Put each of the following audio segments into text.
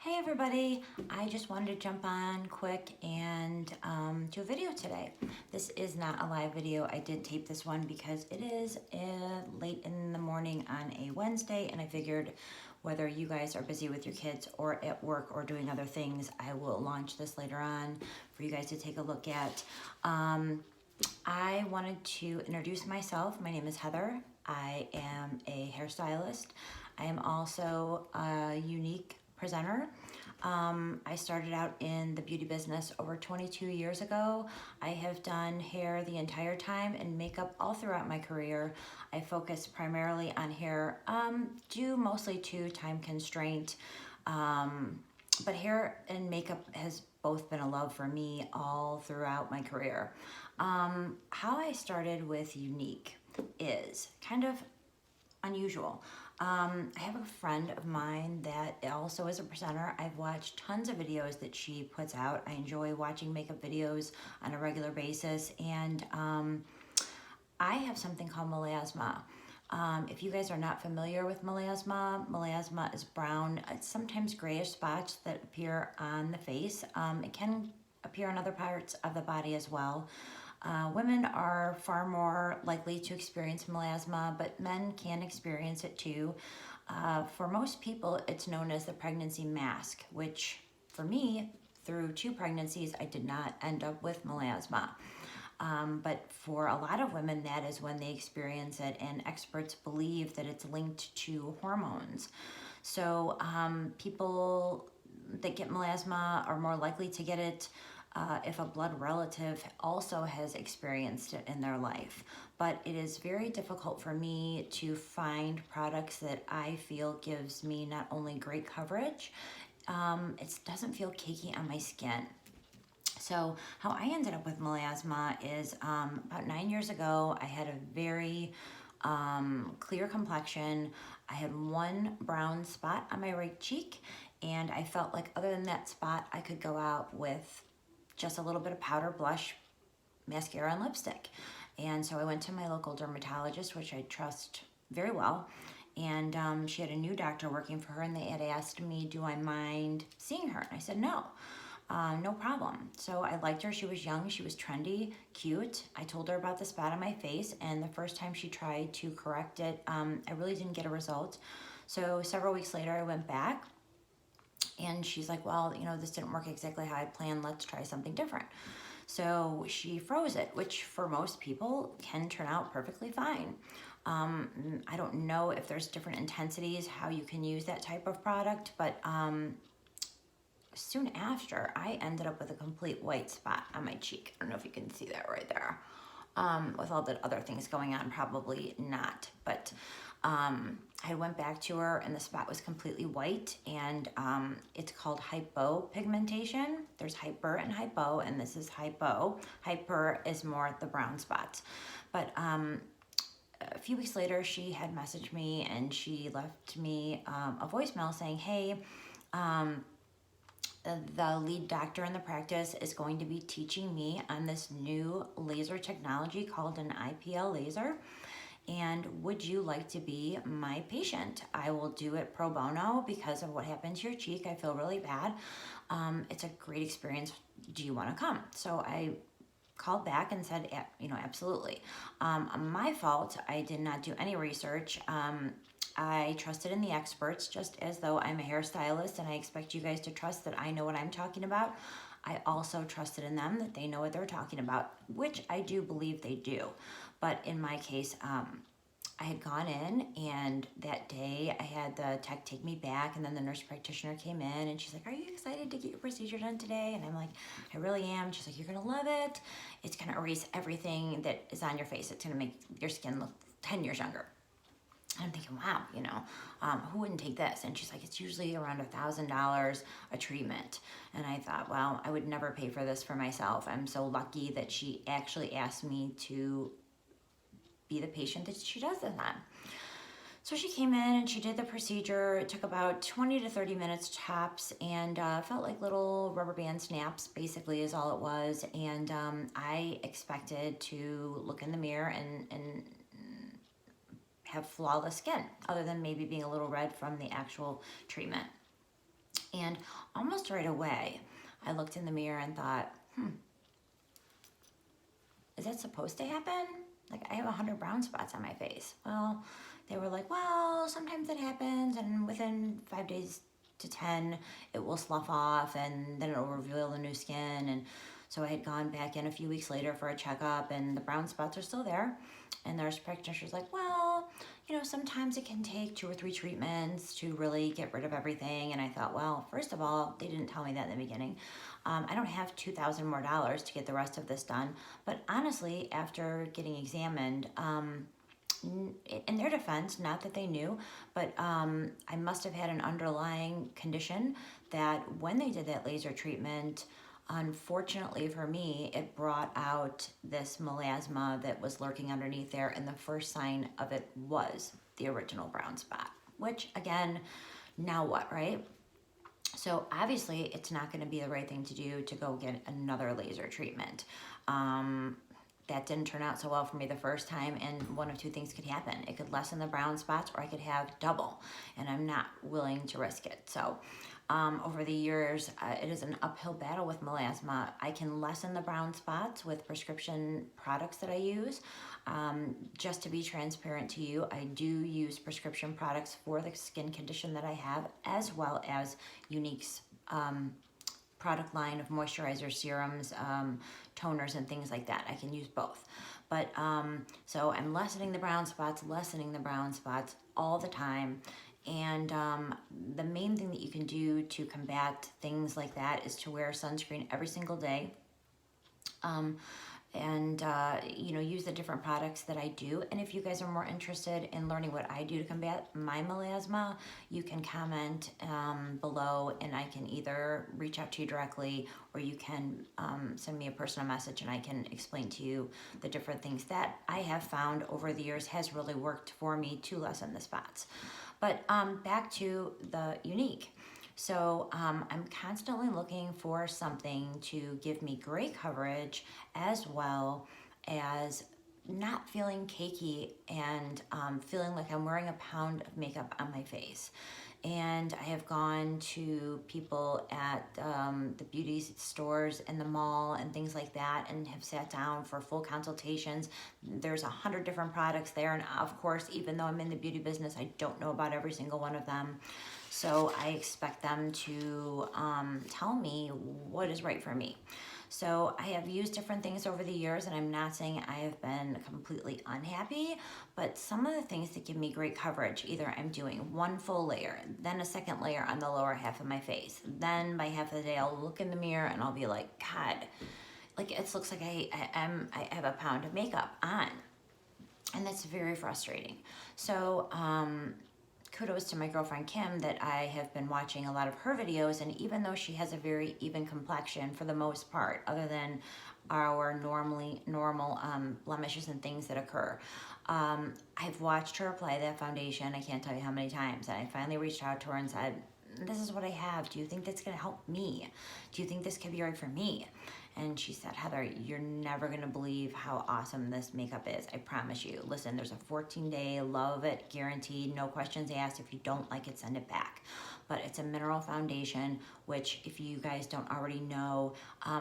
Hey everybody, I just wanted to jump on quick and do a video today. This is not a live video. I did tape this one because it is late in the morning on a Wednesday, and I figured whether you guys are busy with your kids or at work or doing other things, I will launch this later on for you guys to take a look at. I wanted to introduce myself. My name is Heather. I am a hairstylist. I am also a Younique presenter. I started out in the beauty business over 22 years ago. I have done hair the entire time and makeup all throughout my career. I focus primarily on hair, due mostly to time constraint. But hair and makeup has both been a love for me all throughout my career. How I started with Younique is kind of unusual. I have a friend of mine that also is a presenter. I've watched tons of videos that she puts out. I enjoy watching makeup videos on a regular basis, and I have something called melasma. If you guys are not familiar with melasma is brown, it's sometimes grayish spots that appear on the face. It can appear on other parts of the body as well. Women are far more likely to experience melasma, but men can experience it too. For most people, it's known as the pregnancy mask, which for me, through 2 pregnancies, I did not end up with melasma. But for a lot of women, that is when they experience it, and experts believe that it's linked to hormones. So people that get melasma are more likely to get it if a blood relative also has experienced it in their life. But it is very difficult for me to find products that I feel gives me not only great coverage, it doesn't feel cakey on my skin. So how I ended up with melasma is about 9 years ago, I had a very clear complexion. I had one brown spot on my right cheek, and I felt like other than that spot, I could go out with just a little bit of powder, blush, mascara, and lipstick. And so I went to my local dermatologist, which I trust very well. And she had a new doctor working for her, and they had asked me, do I mind seeing her? And I said, no. No problem. So I liked her. She was young, she was trendy, cute. I told her about the spot on my face, and the first time she tried to correct it, I really didn't get a result. So several weeks later, I went back, and she's like, well, this didn't work exactly how I planned. Let's try something different. So she froze it, which for most people can turn out perfectly fine. I don't know if there's different intensities, how you can use that type of product, but soon after, I ended up with a complete white spot on my cheek. I don't know if you can see that right there. With all the other things going on, probably not. But I went back to her, and the spot was completely white, and it's called hypopigmentation. There's hyper and hypo, and this is hypo. Hyper is more the brown spots. But a few weeks later, she had messaged me, and she left me a voicemail saying, hey, the lead doctor in the practice is going to be teaching me on this new laser technology called an IPL laser. And would you like to be my patient? I will do it pro bono because of what happened to your cheek. I feel really bad. It's a great experience. Do you want to come? So I called back and said, absolutely. My fault. I did not do any research. I trusted in the experts, just as though I'm a hairstylist, and I expect you guys to trust that I know what I'm talking about. I also trusted in them that they know what they're talking about, which I do believe they do. But in my case, I had gone in, and that day I had the tech take me back, and then the nurse practitioner came in, and she's like, are you excited to get your procedure done today? And I'm like, I really am. She's like, you're gonna love it. It's gonna erase everything that is on your face. It's gonna make your skin look 10 years younger. And I'm thinking, wow, who wouldn't take this? And she's like, it's usually around $1,000 a treatment. And I thought, well, I would never pay for this for myself. I'm so lucky that she actually asked me to be the patient that she does this on. So she came in and she did the procedure. It took about 20 to 30 minutes tops, and felt like little rubber band snaps, basically, is all it was. And I expected to look in the mirror and have flawless skin, other than maybe being a little red from the actual treatment. And almost right away, I looked in the mirror and thought, is that supposed to happen? Like, I have 100 brown spots on my face. Well, they were like, well, sometimes it happens, and within 5 days to 10, it will slough off, and then it'll reveal the new skin. And so I had gone back in a few weeks later for a checkup, and the brown spots are still there. And there's practitioners like, well, you know, sometimes it can take 2 or 3 treatments to really get rid of everything. And I thought, well, first of all, they didn't tell me that in the beginning. I don't have $2,000 more to get the rest of this done. But honestly, after getting examined, in their defense, not that they knew, but I must have had an underlying condition that when they did that laser treatment, unfortunately for me, it brought out this melasma that was lurking underneath there, and the first sign of it was the original brown spot, which again, now what, right? So obviously it's not going to be the right thing to do to go get another laser treatment. That didn't turn out so well for me the first time, and one of two things could happen. It could lessen the brown spots, or I could have double, and I'm not willing to risk it. So over the years, it is an uphill battle with melasma. I can lessen the brown spots with prescription products that I use. Just to be transparent to you, I do use prescription products for the skin condition that I have, as well as Younique's product line of moisturizers, serums, toners, and things like that. I can use both. But so I'm lessening the brown spots all the time. And the main thing that you can do to combat things like that is to wear sunscreen every single day. You know, use the different products that I do. And if you guys are more interested in learning what I do to combat my melasma, you can comment below, and I can either reach out to you directly, or you can send me a personal message, and I can explain to you the different things that I have found over the years has really worked for me to lessen the spots. But back to the Younique. So I'm constantly looking for something to give me great coverage, as well as not feeling cakey and feeling like I'm wearing a pound of makeup on my face. And I have gone to people at the beauty stores in the mall and things like that, and have sat down for full consultations. There's 100 different products there, and of course, even though I'm in the beauty business, I don't know about every single one of them. So I expect them to tell me what is right for me. So I have used different things over the years, and I'm not saying I have been completely unhappy, but some of the things that give me great coverage, either I'm doing one full layer, then a second layer on the lower half of my face. Then by half of the day, I'll look in the mirror and I'll be like, God, like it looks like I have a pound of makeup on. And that's very frustrating. So, kudos to my girlfriend Kim that I have been watching a lot of her videos, and even though she has a very even complexion for the most part, other than our normal blemishes and things that occur, I've watched her apply that foundation. I can't tell you how many times, and I finally reached out to her and said, this is what I have. Do you think that's going to help me? Do you think this could be right for me? And she said, Heather, you're never going to believe how awesome this makeup is. I promise you. Listen, there's a 14-day love it guaranteed. No questions asked. If you don't like it, send it back. But it's a mineral foundation, which if you guys don't already know,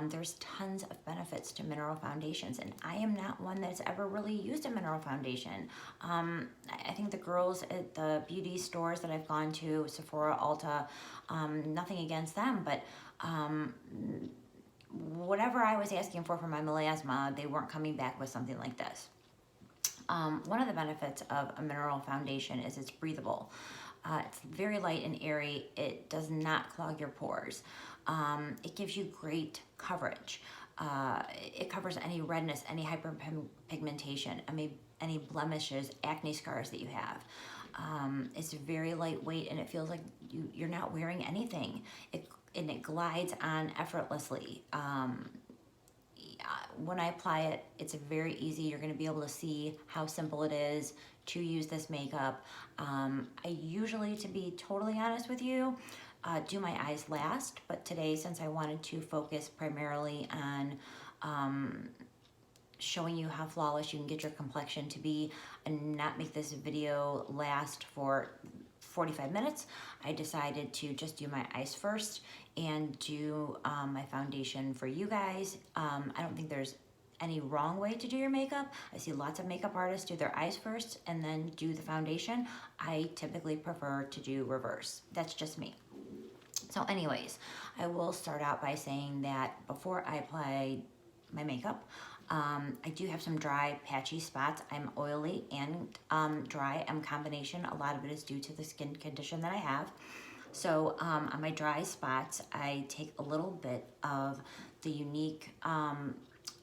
there's tons of benefits to mineral foundations. And I am not one that's ever really used a mineral foundation. I think the girls at the beauty stores that I've gone to, Sephora, Ulta, nothing against them, but whatever I was asking for my melasma, they weren't coming back with something like this. One of the benefits of a mineral foundation is it's breathable. It's very light and airy. It does not clog your pores. It gives you great coverage. It covers any redness, any hyperpigmentation, any blemishes, acne scars that you have. It's very lightweight, and it feels like you're not wearing anything. And it glides on effortlessly. When I apply it, it's very easy. You're going to be able to see how simple it is to use this makeup. I usually, to be totally honest with you, do my eyes last, but today, since I wanted to focus primarily on showing you how flawless you can get your complexion to be, and not make this video last for 45 minutes, I decided to just do my eyes first and do my foundation for you guys. I don't think there's any wrong way to do your makeup. I see lots of makeup artists do their eyes first and then do the foundation. I typically prefer to do reverse. That's just me. So anyways, I will start out by saying that before I apply my makeup, I do have some dry, patchy spots. I'm oily and dry. I'm combination. A lot of it is due to the skin condition that I have. So on my dry spots, I take a little bit of the Younique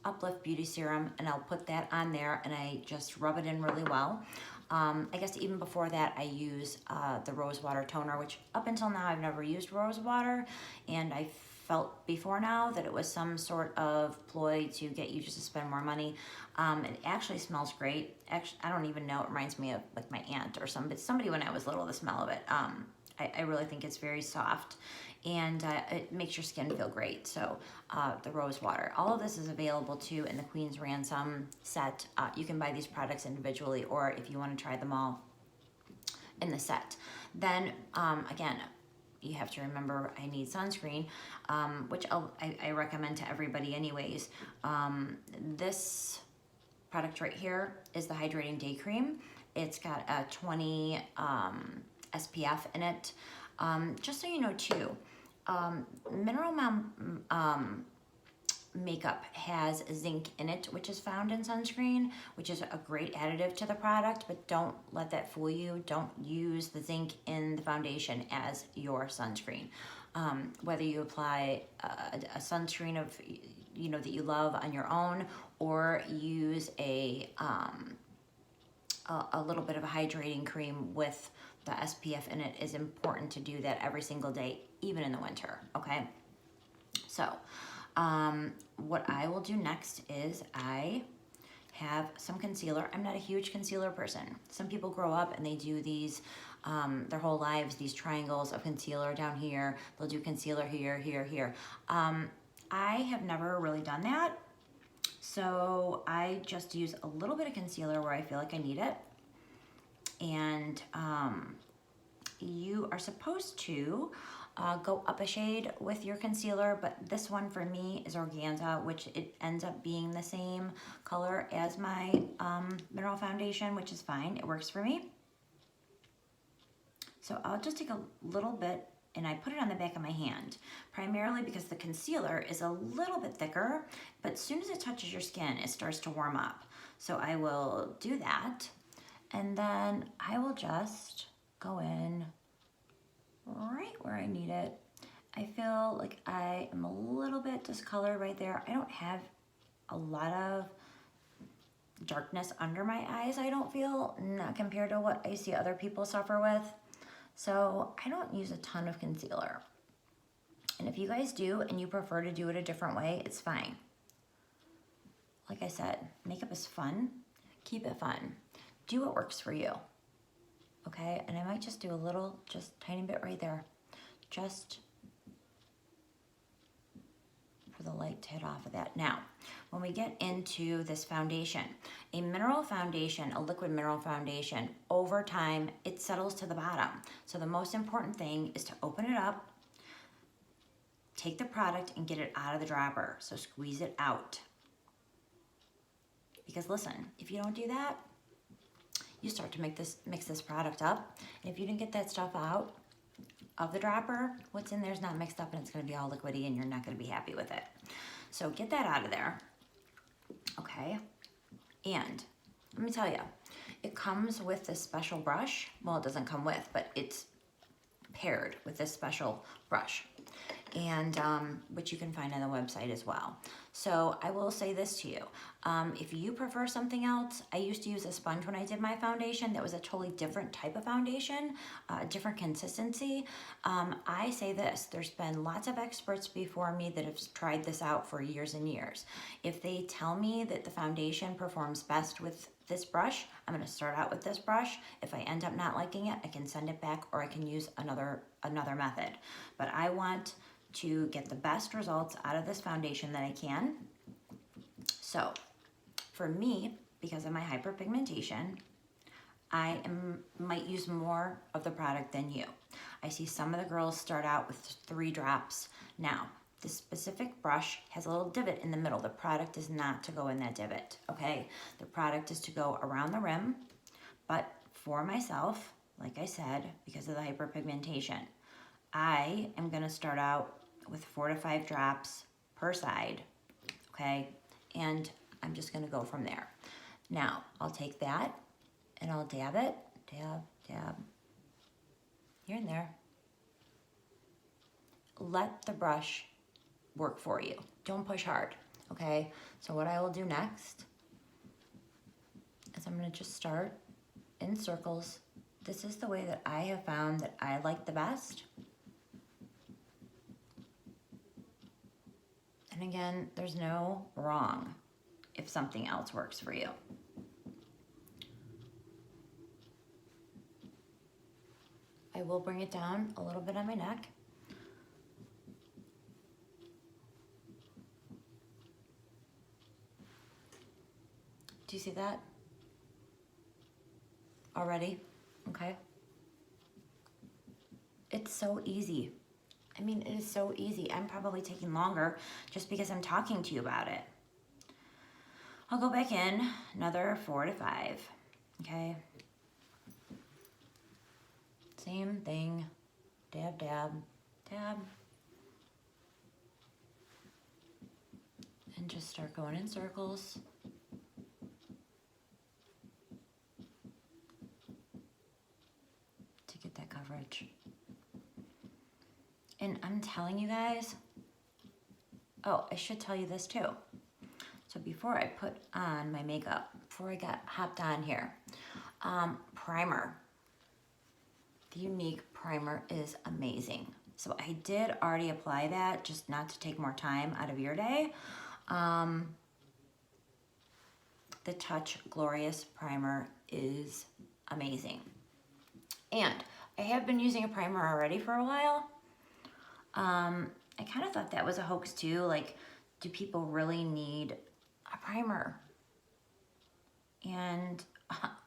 Uplift Beauty Serum, and I'll put that on there, and I just rub it in really well. I guess even before that, I use the rose water toner, which up until now I've never used rose water, and I felt before now that it was some sort of ploy to get you just to spend more money. It actually smells great. Actually, I don't even know. It reminds me of like my aunt or somebody when I was little. The smell of it. I really think it's very soft, and it makes your skin feel great. So the rose water. All of this is available too in the Queen's Ransom set. You can buy these products individually, or if you want to try them all in the set. Then again, you have to remember I need sunscreen, which I recommend to everybody anyways. This product right here is the Hydrating Day Cream. It's got a 20 SPF in it. Just so you know too, Mineral Mom makeup has zinc in it, which is found in sunscreen, which is a great additive to the product, but don't let that fool you. Don't use the zinc in the foundation as your sunscreen. Whether you apply a sunscreen of, you know, that you love on your own, or use a little bit of a hydrating cream with the SPF in it, is important to do that every single day, even in the winter, okay? So, what I will do next is I have some concealer. I'm not a huge concealer person. Some people grow up and they do these their whole lives, these triangles of concealer down here. They'll do concealer here, here, here. I have never really done that. So I just use a little bit of concealer where I feel like I need it. And you are supposed to go up a shade with your concealer, but this one for me is organza, which it ends up being the same color as my mineral foundation, which is fine. It works for me. So I'll just take a little bit and I put it on the back of my hand, primarily because the concealer is a little bit thicker, but as soon as it touches your skin, it starts to warm up. So I will do that, and then I will just go in right where I need it. I feel like I am a little bit discolored right there. I don't have a lot of darkness under my eyes, I don't feel, not compared to what I see other people suffer with. So I don't use a ton of concealer. And if you guys do and you prefer to do it a different way, it's fine. Like I said, makeup is fun. Keep it fun. Do what works for you. Okay, and I might just do a little, just tiny bit right there. Just for the light to hit off of that. Now, when we get into this foundation, a mineral foundation, a liquid mineral foundation, over time, it settles to the bottom. So the most important thing is to open it up, take the product and get it out of the dropper. So squeeze it out. Because listen, if you don't do that, you start to mix this product up. And if you didn't get that stuff out of the dropper, what's in there is not mixed up and it's gonna be all liquidy and you're not gonna be happy with it. So get that out of there, okay? And let me tell you, it comes with this special brush. Well, it doesn't come with, but it's paired with this special brush, and which you can find on the website as well. So I will say this to you. If you prefer something else, I used to use a sponge when I did my foundation. That was a totally different type of foundation, different consistency. I say this, there's been lots of experts before me that have tried this out for years and years. If they tell me that the foundation performs best with this brush, I'm gonna start out with this brush. If I end up not liking it, I can send it back or I can use another method. But I want to get the best results out of this foundation that I can. So for me, because of my hyperpigmentation, might use more of the product than you. I see some of the girls start out with 3 drops. Now, this specific brush has a little divot in the middle. The product is not to go in that divot, okay? The product is to go around the rim, but for myself, like I said, because of the hyperpigmentation, I am gonna start out with 4 to 5 drops per side, okay? And I'm just gonna go from there. Now, I'll take that and I'll dab it, dab, dab, here and there. Let the brush work for you. Don't push hard, okay? So what I will do next is I'm gonna just start in circles. This is the way that I have found that I like the best. And again, there's no wrong if something else works for you. I will bring it down a little bit on my neck. Do you see that already? Okay. It's so easy. I mean, it is so easy. I'm probably taking longer just because I'm talking to you about it. I'll go back in another 4 to 5, okay? Same thing, dab, dab, dab. And just start going in circles. To get that coverage. And I'm telling you guys, oh, I should tell you this too. So before I put on my makeup, before I got hopped on here, primer. The Younique primer is amazing. So I did already apply that, just not to take more time out of your day. The Touch Glorious primer is amazing. And I have been using a primer already for a while. I kind of thought that was a hoax too. Like, do people really need a primer? And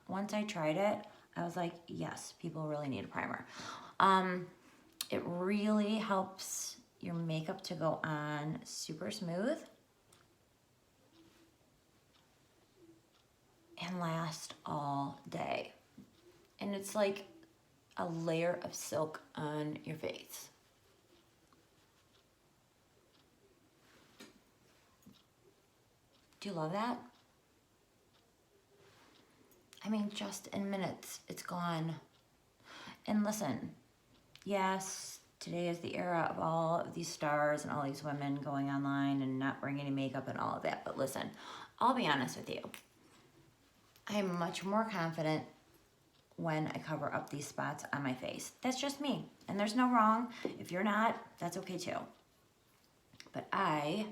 once I tried it, I was like, yes, people really need a primer. It really helps your makeup to go on super smooth and last all day. And it's like a layer of silk on your face. Do you love that? I mean, just in minutes, it's gone. And listen, yes, today is the era of all of these stars and all these women going online and not wearing any makeup and all of that. But listen, I'll be honest with you. I am much more confident when I cover up these spots on my face. That's just me. And there's no wrong. If you're not, that's okay too. But I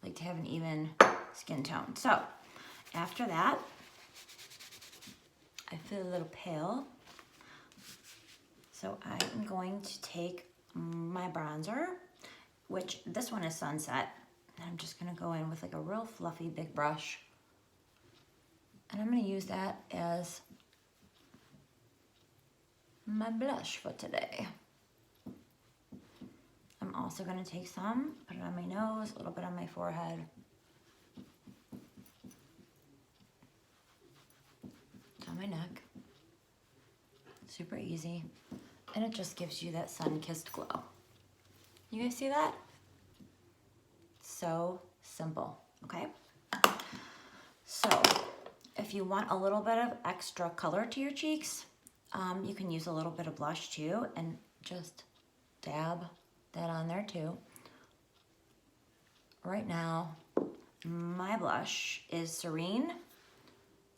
like to have an even skin tone. So after that, I feel a little pale. So I am going to take my bronzer, which this one is Sunset. And I'm just gonna go in with like a real fluffy big brush. And I'm gonna use that as my blush for today. I'm also gonna take some, put it on my nose, a little bit on my forehead. On my neck. Super easy. And it just gives you that sun-kissed glow. You guys see that? So simple, okay? So, if you want a little bit of extra color to your cheeks, you can use a little bit of blush too, and just dab that on there too. Right now, my blush is Serene.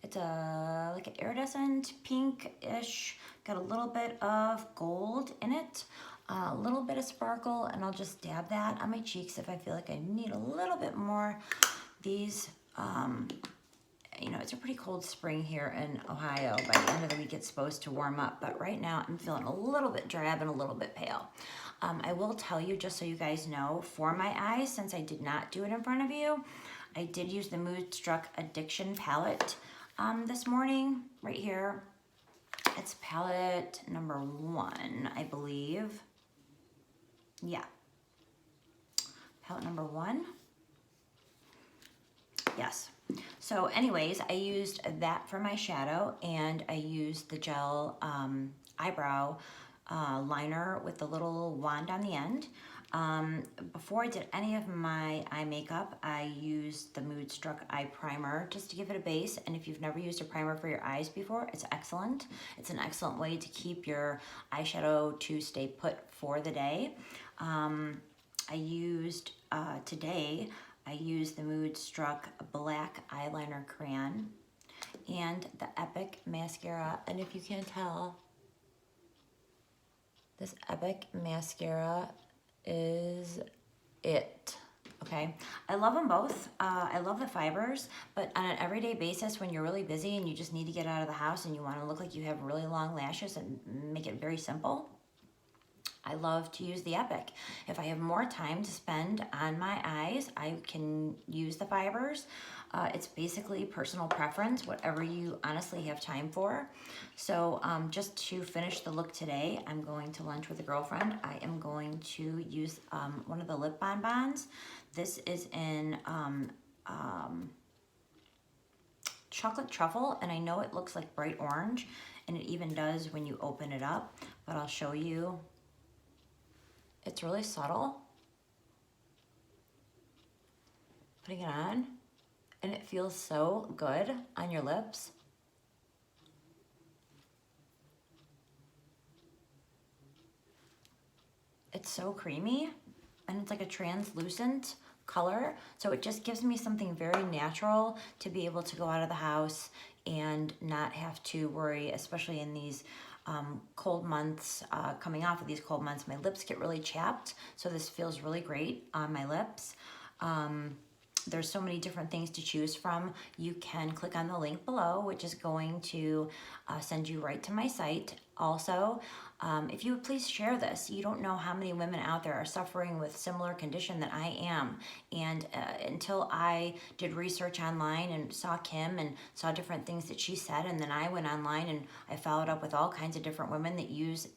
It's like an iridescent pink-ish, got a little bit of gold in it, a little bit of sparkle, and I'll just dab that on my cheeks if I feel like I need a little bit more. These, you know, it's a pretty cold spring here in Ohio. By the end of the week, it's supposed to warm up, but right now I'm feeling a little bit drab and a little bit pale. I will tell you, just so you guys know, for my eyes, since I did not do it in front of you, I did use the Moodstruck Addiction palette this morning, right here. It's palette number 1, I believe. Yeah. Palette number 1. Yes. So anyways, I used that for my shadow, and I used the gel eyebrow liner with the little wand on the end. Before I did any of my eye makeup, I used the Moodstruck Eye Primer just to give it a base. And if you've never used a primer for your eyes before, it's excellent. It's an excellent way to keep your eyeshadow to stay put for the day. I used, today, I used the Moodstruck Black Eyeliner Crayon and the Epic Mascara. And if you can't tell, this Epic Mascara is it. Okay, I love them both. I love the fibers, but on an everyday basis, when you're really busy and you just need to get out of the house and you want to look like you have really long lashes and make it very simple, I love to use the Epic. If I have more time to spend on my eyes, I can use the fibers. It's basically personal preference, whatever you honestly have time for. So just to finish the look today, I'm going to lunch with a girlfriend. I am going to use one of the lip bonbons. This is in chocolate truffle, and I know it looks like bright orange, and it even does when you open it up, but I'll show you. It's really subtle. Putting it on, and it feels so good on your lips. It's so creamy, and it's like a translucent color, so it just gives me something very natural to be able to go out of the house and not have to worry, especially in these cold months, coming off of these cold months. My lips get really chapped, so this feels really great on my lips. There's so many different things to choose from. You can click on the link below, which is going to send you right to my site. Also, if you would please share this. You don't know how many women out there are suffering with similar condition that I am. And until I did research online and saw Kim and saw different things that she said, and then I went online and I followed up with all kinds of different women that use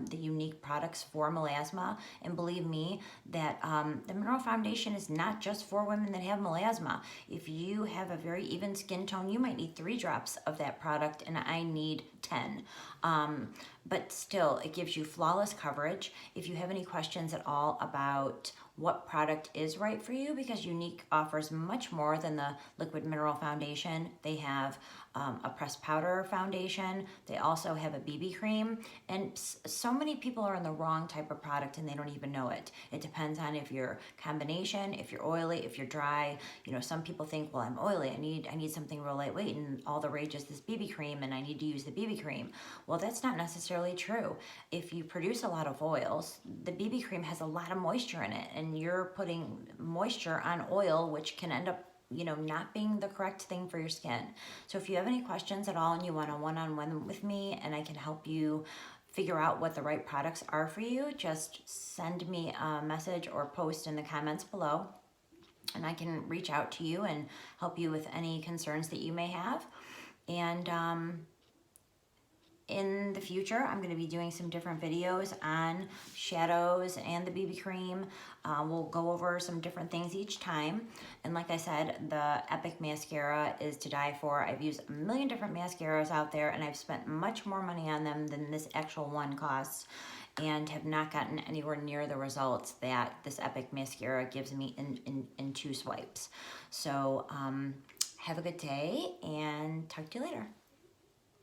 the Younique products for melasma. And believe me, that the Mineral Foundation is not just for women that have melasma. If you have a very even skin tone, you might need 3 drops of that product, and I need 10. But still, it gives you flawless coverage. If you have any questions at all about what product is right for you, because Younique offers much more than the liquid mineral foundation. They have a pressed powder foundation. They also have a BB cream. And so many people are on the wrong type of product and they don't even know it. It depends on if you're combination, if you're oily, if you're dry. You know, some people think, well, I'm oily. I need something real lightweight, and all the rage is this BB cream and I need to use the BB cream. Well, that's not necessarily true. If you produce a lot of oils, the BB cream has a lot of moisture in it, and you're putting moisture on oil, which can end up, you know, not being the correct thing for your skin. So if you have any questions at all and you want a one-on-one with me and I can help you figure out what the right products are for you, just send me a message or post in the comments below, and I can reach out to you and help you with any concerns that you may have. And in the future, I'm going to be doing some different videos on shadows and the BB cream. We'll go over some different things each time. And like I said, the Epic Mascara is to die for. I've used a million different mascaras out there, and I've spent much more money on them than this actual one costs, and have not gotten anywhere near the results that this Epic Mascara gives me in 2 swipes. So have a good day, and talk to you later.